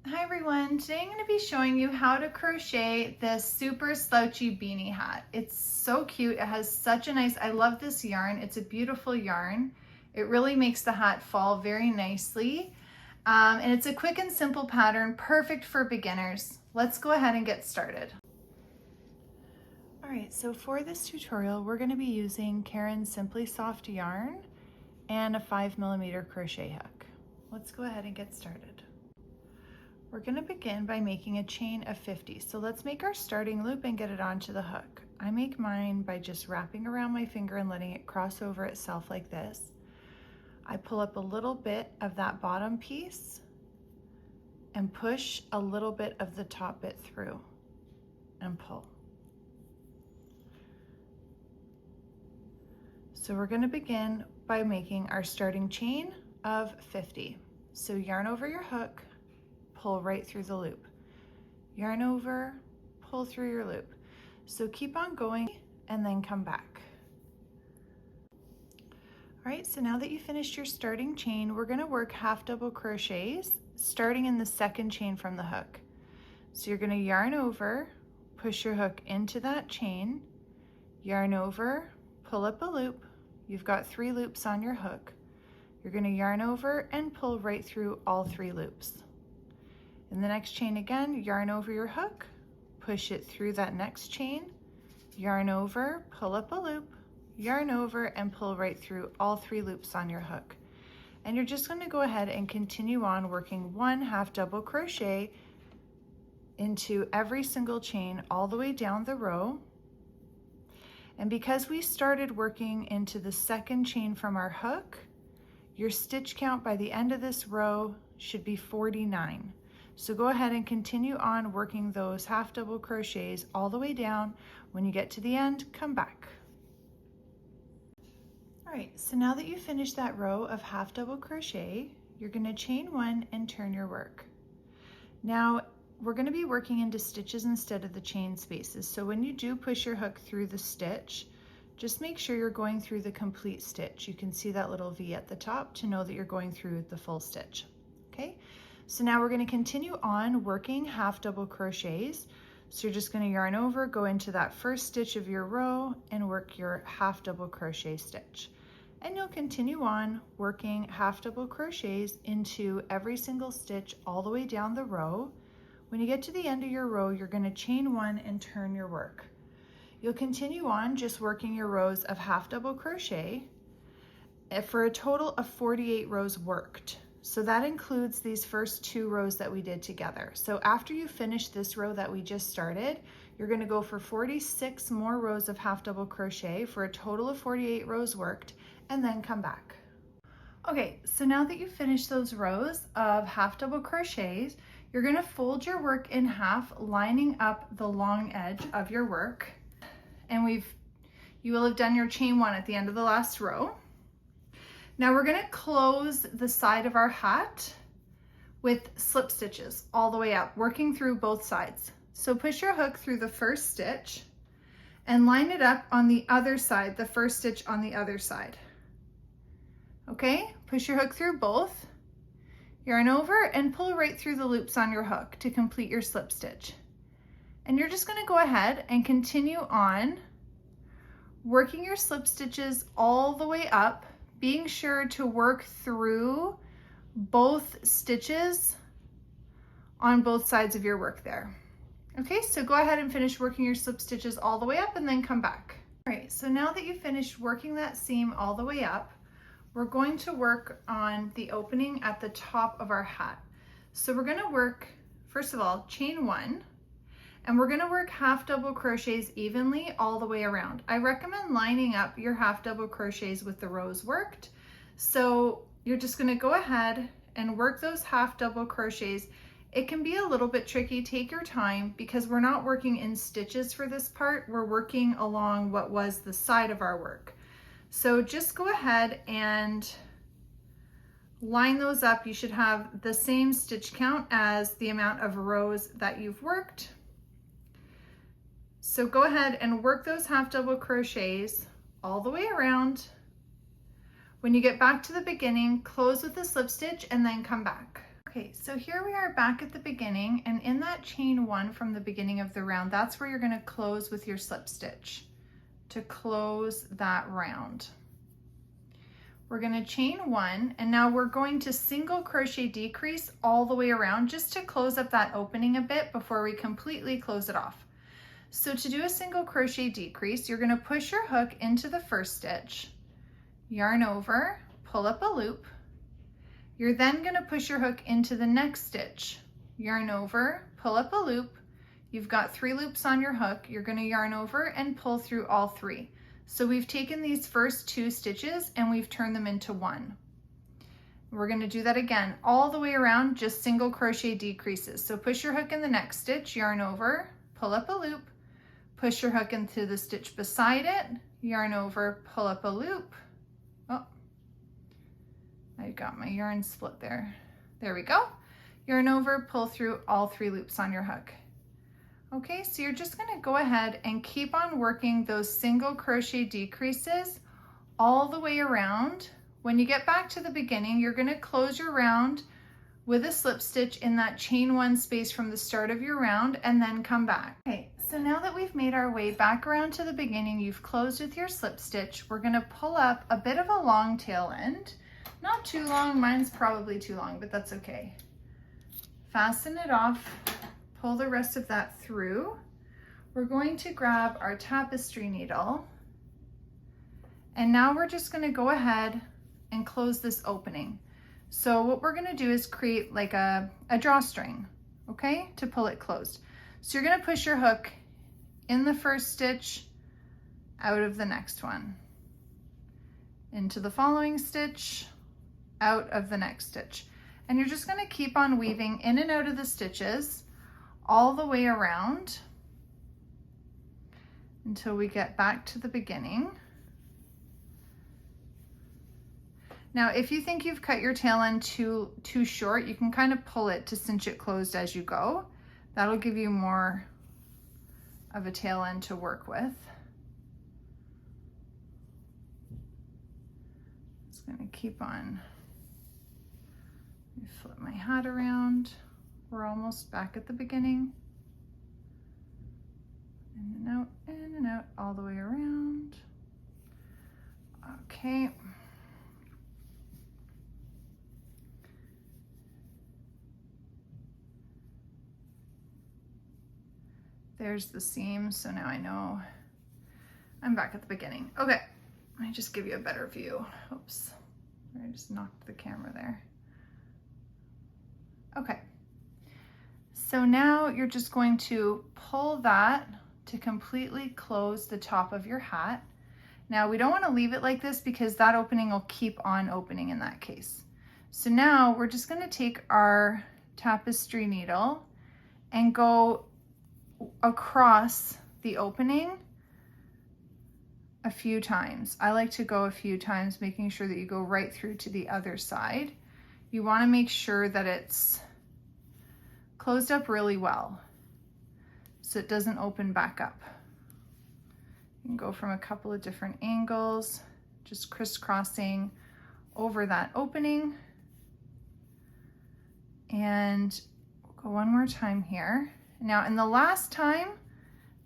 Hi everyone, today I'm going to be showing you how to crochet this super slouchy beanie hat. It's so cute. It has such a nice, I love this yarn. It's a beautiful yarn. It really makes the hat fall very nicely. And it's a quick and simple pattern, perfect for beginners. Let's go ahead and get started. All right, so for this tutorial, we're going to be using Caron's Simply Soft yarn and a 5mm crochet hook. Let's go ahead and get started. We're going to begin by making a chain of 50. So let's make our starting loop and get it onto the hook. I make mine by just wrapping around my finger and letting it cross over itself like this. I pull up a little bit of that bottom piece and push a little bit of the top bit through and pull. So we're going to begin by making our starting chain of 50. So yarn over your hook, pull right through the loop. Yarn over, pull through your loop. So keep on going and then come back. All right, so now that you finished your starting chain, we're going to work half double crochets starting in the second chain from the hook. So you're going to yarn over, push your hook into that chain, yarn over, pull up a loop. You've got 3 loops on your hook. You're going to yarn over and pull right through all 3 loops. In the next chain again, yarn over your hook, push it through that next chain, yarn over, pull up a loop, yarn over, and pull right through all 3 loops on your hook. And you're just going to go ahead and continue on working 1 half double crochet into every single chain all the way down the row. And because we started working into the second chain from our hook, your stitch count by the end of this row should be 49. So go ahead and continue on working those half double crochets all the way down. When you get to the end, come back. All right, so now that you finished that row of half double crochet, you're going to chain 1 and turn your work. Now we're going to be working into stitches instead of the chain spaces. So when you do push your hook through the stitch, just make sure you're going through the complete stitch. You can see that little V at the top to know that you're going through the full stitch. Okay. So now we're going to continue on working half double crochets. So you're just going to yarn over, go into that first stitch of your row and work your half double crochet stitch. And you'll continue on working half double crochets into every single stitch all the way down the row. When you get to the end of your row, you're going to chain 1 and turn your work. You'll continue on just working your rows of half double crochet for a total of 48 rows worked. So that includes these first 2 rows that we did together. So after you finish this row that we just started, you're going to go for 46 more rows of half double crochet for a total of 48 rows worked, and then come back. Okay, so now that you've finished those rows of half double crochets, you're going to fold your work in half, lining up the long edge of your work. And you will have done your chain 1 at the end of the last row. Now we're going to close the side of our hat with slip stitches all the way up, working through both sides. So push your hook through the first stitch and line it up on the other side, the first stitch on the other side. Okay, push your hook through both, yarn over and pull right through the loops on your hook to complete your slip stitch. And you're just going to go ahead and continue on working your slip stitches all the way up, being sure to work through both stitches on both sides of your work there. Okay, so go ahead and finish working your slip stitches all the way up and then come back. All right, so now that you've finished working that seam all the way up, we're going to work on the opening at the top of our hat. So we're going to work, first of all, chain 1, and we're going to work half double crochets evenly all the way around. I recommend lining up your half double crochets with the rows worked. So you're just going to go ahead and work those half double crochets. It can be a little bit tricky. Take your time because we're not working in stitches for this part. We're working along what was the side of our work. So just go ahead and line those up. You should have the same stitch count as the amount of rows that you've worked. So go ahead and work those half double crochets all the way around. When you get back to the beginning, close with a slip stitch and then come back. Okay, so here we are back at the beginning, and in that chain 1 from the beginning of the round, that's where you're going to close with your slip stitch to close that round. We're going to chain 1, and now we're going to single crochet decrease all the way around just to close up that opening a bit before we completely close it off. So to do a single crochet decrease, you're going to push your hook into the first stitch, yarn over, pull up a loop. You're then going to push your hook into the next stitch, yarn over, pull up a loop. You've got 3 loops on your hook. You're going to yarn over and pull through all 3. So we've taken these first 2 stitches and we've turned them into 1. We're going to do that again all the way around, just single crochet decreases. So push your hook in the next stitch, yarn over, pull up a loop, push your hook into the stitch beside it, yarn over, pull up a loop. Oh, I got my yarn split there. There we go. Yarn over, pull through all 3 loops on your hook. Okay, so you're just going to go ahead and keep on working those single crochet decreases all the way around. When you get back to the beginning, you're going to close your round with a slip stitch in that chain 1 space from the start of your round and then come back. Okay, so now that we've made our way back around to the beginning, you've closed with your slip stitch, we're going to pull up a bit of a long tail end. Not too long, mine's probably too long, but that's okay. Fasten it off, pull the rest of that through. We're going to grab our tapestry needle, and now we're just going to go ahead and close this opening. So what we're going to do is create like a drawstring, okay, to pull it closed. So you're going to push your hook in the first stitch, out of the next one, into the following stitch, out of the next stitch. And you're just going to keep on weaving in and out of the stitches all the way around until we get back to the beginning. Now, if you think you've cut your tail end too short, you can kind of pull it to cinch it closed as you go. That'll give you more of a tail end to work with. Just going to keep on. Let me flip my hat around. We're almost back at the beginning. In and out, all the way around. Okay. There's the seam, so now I know I'm back at the beginning. Okay, let me just give you a better view. Oops, I just knocked the camera there. Okay, so now you're just going to pull that to completely close the top of your hat. Now we don't want to leave it like this because that opening will keep on opening in that case. So now we're just going to take our tapestry needle and go across the opening a few times. I like to go a few times, making sure that you go right through to the other side. You want to make sure that it's closed up really well so it doesn't open back up. You can go from a couple of different angles, just crisscrossing over that opening. And we'll go one more time here. Now, in the last time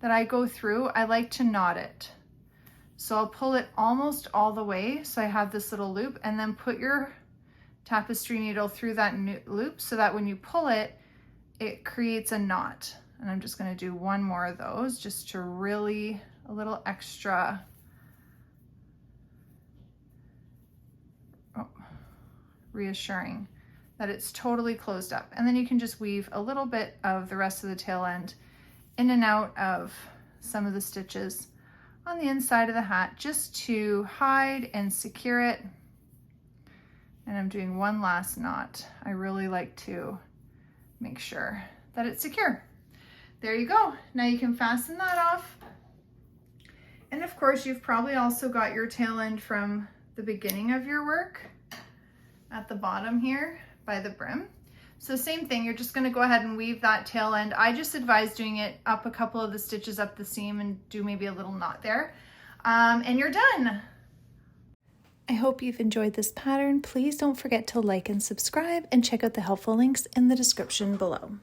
that I go through, I like to knot it. So I'll pull it almost all the way, so I have this little loop, and then put your tapestry needle through that loop so that when you pull it, it creates a knot. And I'm just going to do one more of those just to really, a little extra, reassuring that it's totally closed up. And then you can just weave a little bit of the rest of the tail end in and out of some of the stitches on the inside of the hat just to hide and secure it. And I'm doing one last knot. I really like to make sure that it's secure. There you go. Now you can fasten that off. And of course, you've probably also got your tail end from the beginning of your work at the bottom here by the brim. So same thing, you're just going to go ahead and weave that tail end. I just advise doing it up a couple of the stitches up the seam and do maybe a little knot there. And you're done. I hope you've enjoyed this pattern. Please don't forget to like and subscribe and check out the helpful links in the description below.